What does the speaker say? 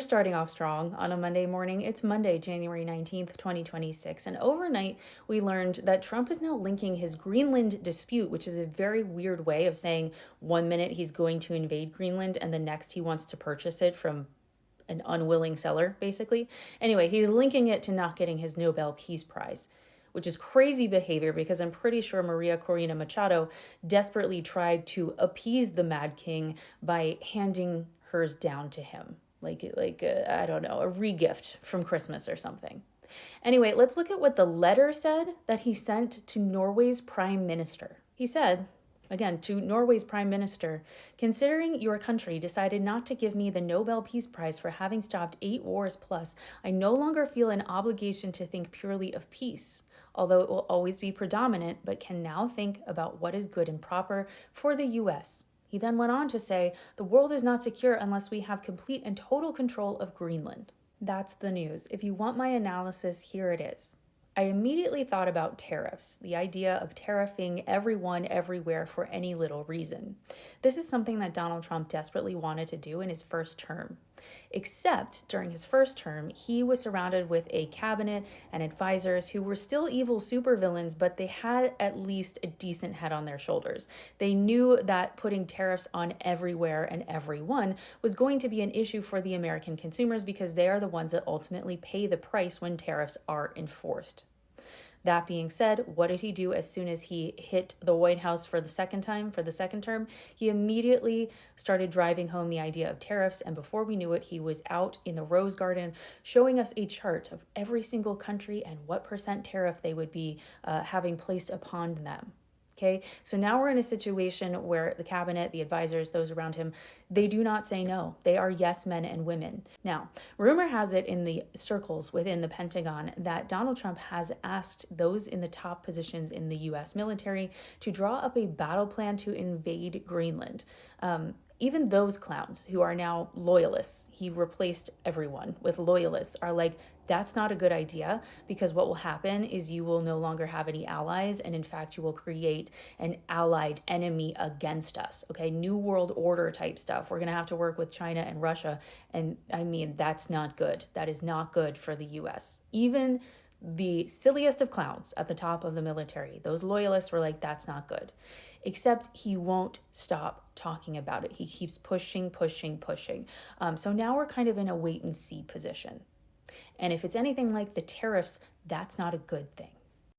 We're starting off strong on a Monday morning. It's Monday, January 19th, 2026. And overnight, we learned that Trump is now linking his Greenland dispute, which is a very weird way of saying 1 minute he's going to invade Greenland and the next he wants to purchase it from an unwilling seller, basically. Anyway, he's linking it to not getting his Nobel Peace Prize, which is crazy behavior because I'm pretty sure Maria Corina Machado desperately tried to appease the Mad King by handing hers down to him. I don't know, a regift from Christmas or something. Anyway, let's look at what the letter said that he sent to Norway's prime minister. He said, again, to Norway's prime minister, considering your country decided not to give me the Nobel Peace Prize for having stopped 8 wars plus, I no longer feel an obligation to think purely of peace, although it will always be predominant, but can now think about what is good and proper for the U.S. He then went on to say, the world is not secure unless we have complete and total control of Greenland. That's the news. If you want my analysis, here it is. I immediately thought about tariffs, the idea of tariffing everyone everywhere for any little reason. This is something that Donald Trump desperately wanted to do in his first term. Except during his first term, he was surrounded with a cabinet and advisors who were still evil supervillains, but they had at least a decent head on their shoulders. They knew that putting tariffs on everywhere and everyone was going to be an issue for the American consumers because they are the ones that ultimately pay the price when tariffs are enforced. That being said, what did he do as soon as he hit the White House for the second term? He immediately started driving home the idea of tariffs, and before we knew it, he was out in the Rose Garden showing us a chart of every single country and what percent tariff they would be having placed upon them. Okay, so now we're in a situation where the cabinet, the advisors, those around him, they do not say no. They are yes men and women. Now, rumor has it in the circles within the Pentagon that Donald Trump has asked those in the top positions in the U.S. military to draw up a battle plan to invade Greenland. Even those clowns who are now loyalists, he replaced everyone with loyalists, are like, that's not a good idea because what will happen is you will no longer have any allies. And in fact, you will create an allied enemy against us. Okay. New World Order type stuff. We're going to have to work with China and Russia. And I mean, that's not good. That is not good for the US. Even the silliest of clowns at the top of the military, those loyalists were like, that's not good. Except he won't stop talking about it. He keeps pushing. So now we're kind of in a wait and see position. And if it's anything like the tariffs, that's not a good thing.